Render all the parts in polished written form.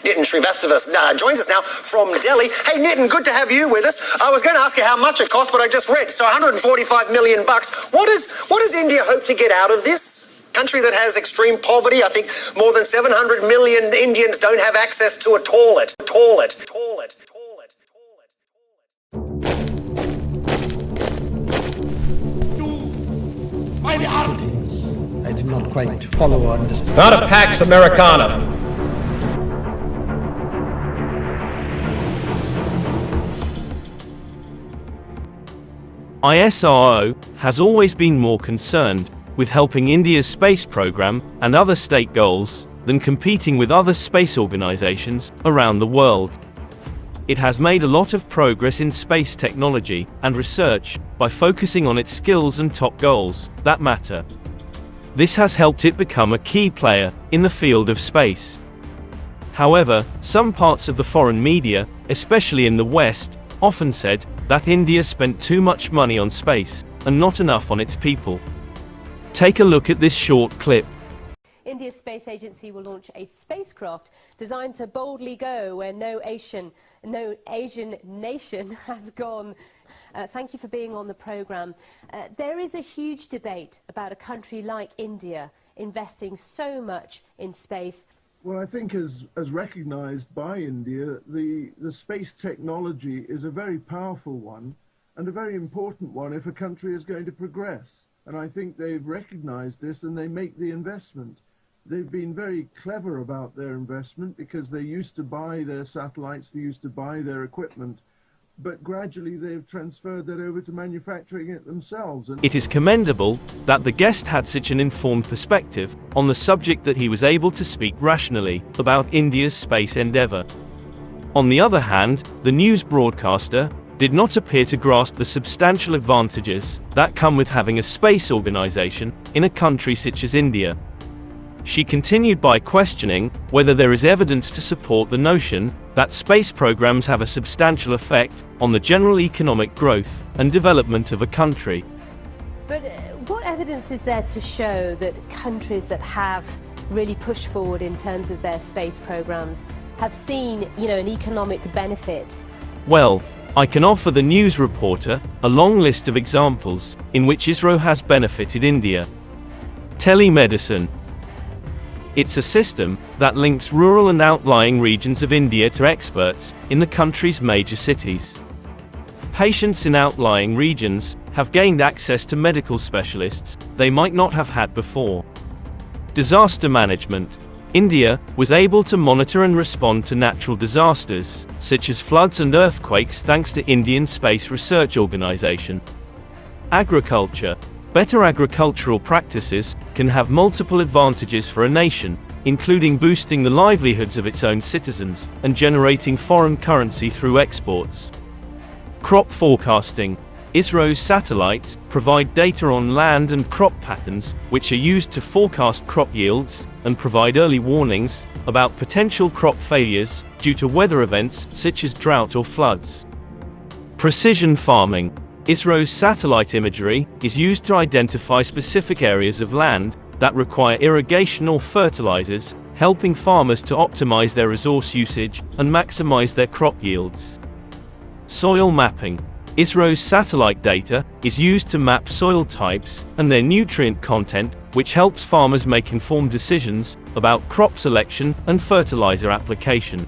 Nitin Srivastava joins us now from Delhi. Hey Nitin, good to have you with us. I was going to ask you how much it cost, but I just read, so 145 million bucks. What does India hope to get out of this? Country that has extreme poverty. I think more than 700 million Indians don't have access to a toilet. By the armies. I did not quite follow or understand. Not a Pax Americana. ISRO has always been more concerned with helping India's space program and other state goals than competing with other space organizations around the world. It has made a lot of progress in space technology and research by focusing on its skills and top goals that matter. This has helped it become a key player in the field of space. However, some parts of the foreign media, especially in the West, often said that India spent too much money on space and not enough on its people. Take a look at this short clip. India's space agency will launch a spacecraft designed to boldly go where no Asian nation has gone. Thank you for being on the programme. There is a huge debate about a country like India investing so much in space. Well, I think as recognised by India, the space technology is a very powerful one and a very important one if a country is going to progress. And I think they've recognised this and they make the investment. They've been very clever about their investment because they used to buy their satellites, they used to buy their equipment, but gradually they've transferred that over to manufacturing it themselves. It is commendable that the guest had such an informed perspective on the subject that he was able to speak rationally about India's space endeavour. On the other hand, the news broadcaster did not appear to grasp the substantial advantages that come with having a space organisation in a country such as India. She continued by questioning whether there is evidence to support the notion that space programs have a substantial effect on the general economic growth and development of a country. But what evidence is there to show that countries that have really pushed forward in terms of their space programs have seen, an economic benefit? Well, I can offer the news reporter a long list of examples in which ISRO has benefited India. Telemedicine. It's a system that links rural and outlying regions of India to experts in the country's major cities. Patients in outlying regions have gained access to medical specialists they might not have had before. Disaster management. India was able to monitor and respond to natural disasters, such as floods and earthquakes, thanks to Indian Space Research Organization. Agriculture. Better agricultural practices can have multiple advantages for a nation, including boosting the livelihoods of its own citizens and generating foreign currency through exports. Crop forecasting. ISRO's satellites provide data on land and crop patterns, which are used to forecast crop yields and provide early warnings about potential crop failures due to weather events such as drought or floods. Precision farming. ISRO's satellite imagery is used to identify specific areas of land that require irrigation or fertilizers, helping farmers to optimize their resource usage and maximize their crop yields. Soil mapping. ISRO's satellite data is used to map soil types and their nutrient content, which helps farmers make informed decisions about crop selection and fertilizer application.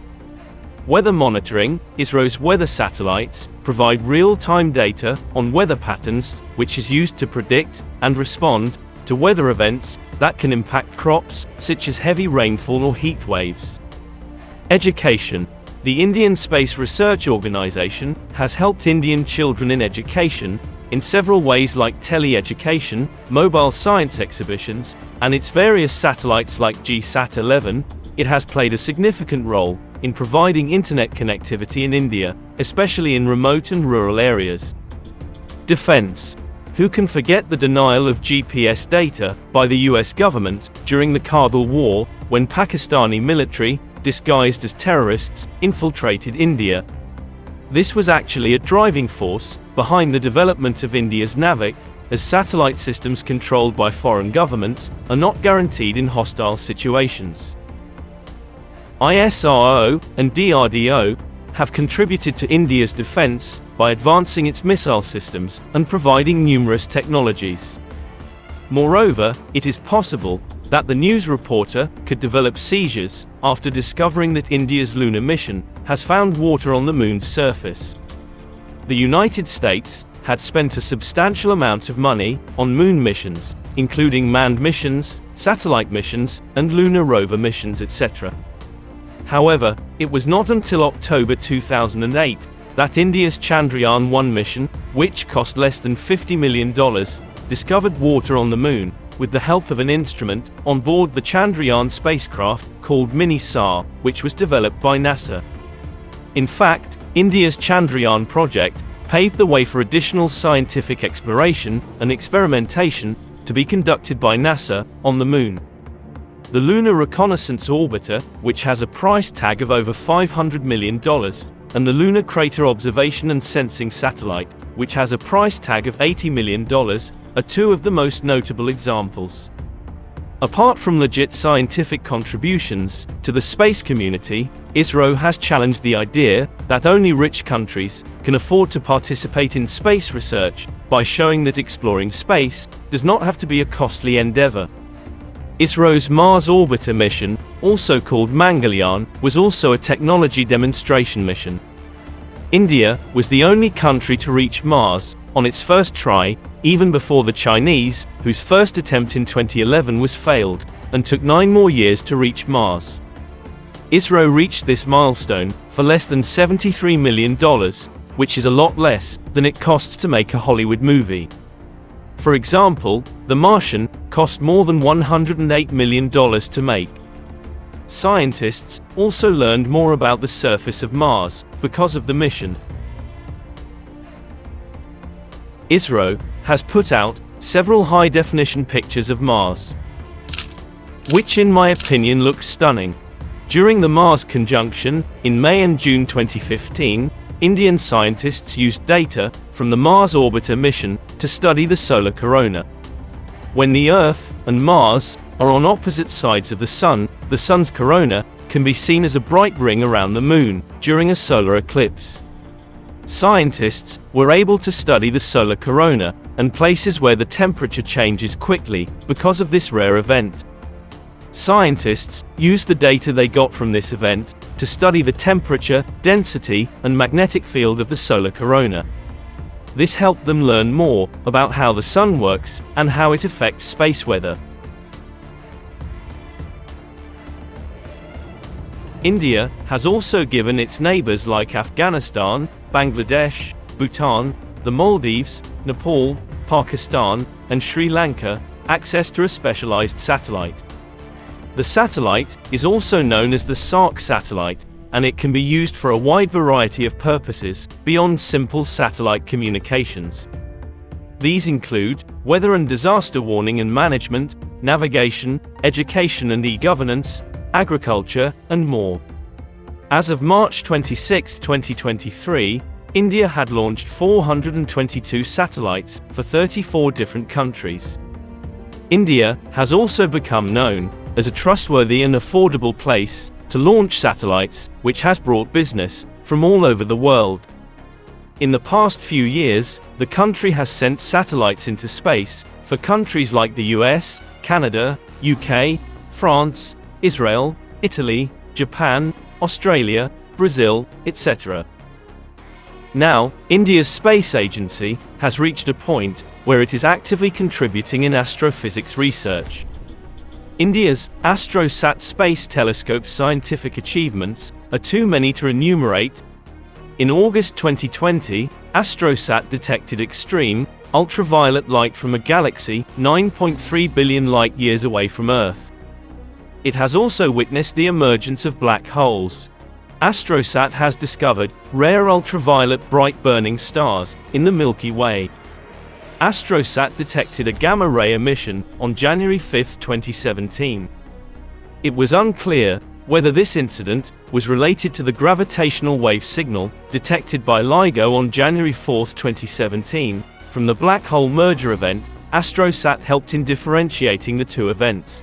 Weather monitoring. ISRO's weather satellites provide real-time data on weather patterns, which is used to predict and respond to weather events that can impact crops, such as heavy rainfall or heat waves. Education. The Indian Space Research Organization has helped Indian children in education in several ways, like tele-education, mobile science exhibitions, and its various satellites like GSAT-11. It has played a significant role in providing internet connectivity in India, especially in remote and rural areas. Defense. Who can forget the denial of GPS data by the US government during the Kargil War, when Pakistani military, disguised as terrorists, infiltrated India? This was actually a driving force behind the development of India's Navik, as satellite systems controlled by foreign governments are not guaranteed in hostile situations. ISRO and DRDO have contributed to India's defense by advancing its missile systems and providing numerous technologies. Moreover, it is possible that the news reporter could develop seizures after discovering that India's lunar mission has found water on the moon's surface. The United States had spent a substantial amount of money on moon missions, including manned missions, satellite missions, and lunar rover missions, etc. However, it was not until October 2008 that India's Chandrayaan-1 mission, which cost less than $50 million, discovered water on the moon, with the help of an instrument on board the Chandrayaan spacecraft called Mini-SAR, which was developed by NASA. In fact, India's Chandrayaan project paved the way for additional scientific exploration and experimentation to be conducted by NASA on the moon. The Lunar Reconnaissance Orbiter, which has a price tag of over $500 million, and the Lunar Crater Observation and Sensing Satellite, which has a price tag of $80 million, are two of the most notable examples. Apart from legit scientific contributions to the space community, ISRO has challenged the idea that only rich countries can afford to participate in space research by showing that exploring space does not have to be a costly endeavor. ISRO's Mars Orbiter mission, also called Mangalyaan, was also a technology demonstration mission. India was the only country to reach Mars on its first try, even before the Chinese, whose first attempt in 2011 was failed, and took 9 more years to reach Mars. ISRO reached this milestone for less than $73 million, which is a lot less than it costs to make a Hollywood movie. For example, The Martian cost more than $108 million to make. Scientists also learned more about the surface of Mars because of the mission. ISRO has put out several high-definition pictures of Mars, which in my opinion looks stunning. During the Mars conjunction, in May and June 2015, Indian scientists used data from the Mars Orbiter mission to study the solar corona. When the Earth and Mars are on opposite sides of the sun's corona can be seen as a bright ring around the moon during a solar eclipse. Scientists were able to study the solar corona and places where the temperature changes quickly because of this rare event. Scientists used the data they got from this event to study the temperature, density, and magnetic field of the solar corona. This helped them learn more about how the sun works and how it affects space weather. India has also given its neighbors like Afghanistan, Bangladesh, Bhutan, the Maldives, Nepal, Pakistan, and Sri Lanka access to a specialized satellite. The satellite is also known as the SARC satellite, and it can be used for a wide variety of purposes beyond simple satellite communications. These include weather and disaster warning and management, navigation, education and e-governance, agriculture, and more. As of March 26, 2023, India had launched 422 satellites for 34 different countries. India has also become known as a trustworthy and affordable place to launch satellites, which has brought business from all over the world. In the past few years, the country has sent satellites into space for countries like the US, Canada, UK, France, Israel, Italy, Japan, Australia, Brazil, etc. Now, India's space agency has reached a point where it is actively contributing in astrophysics research. India's AstroSat Space Telescope scientific achievements are too many to enumerate. In August 2020, AstroSat detected extreme, ultraviolet light from a galaxy 9.3 billion light-years away from Earth. It has also witnessed the emergence of black holes. AstroSat has discovered rare ultraviolet bright burning stars in the Milky Way. AstroSat detected a gamma-ray emission on January 5, 2017. It was unclear whether this incident was related to the gravitational wave signal detected by LIGO on January 4, 2017. From the black hole merger event, AstroSat helped in differentiating the two events.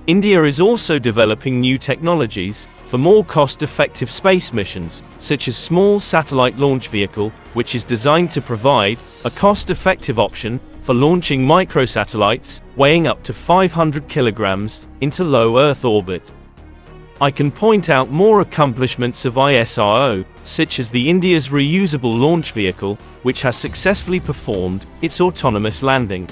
India is also developing new technologies for more cost-effective space missions, such as small satellite launch vehicle, which is designed to provide a cost-effective option for launching microsatellites weighing up to 500 kilograms into low Earth orbit. I can point out more accomplishments of ISRO, such as the India's reusable launch vehicle, which has successfully performed its autonomous landing.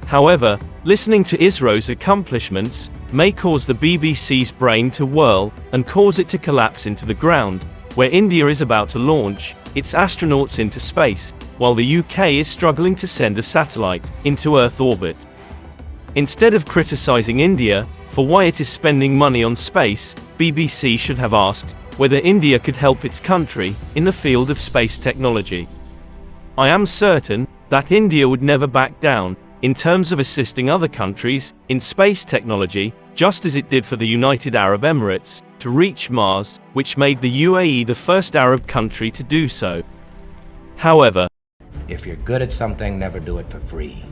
However, listening to ISRO's accomplishments may cause the BBC's brain to whirl and cause it to collapse into the ground, where India is about to launch its astronauts into space, while the UK is struggling to send a satellite into Earth orbit. Instead of criticizing India for why it is spending money on space, BBC should have asked whether India could help its country in the field of space technology. I am certain that India would never back down in terms of assisting other countries in space technology, just as it did for the United Arab Emirates to reach Mars, which made the UAE the first Arab country to do so. However, if you're good at something, never do it for free.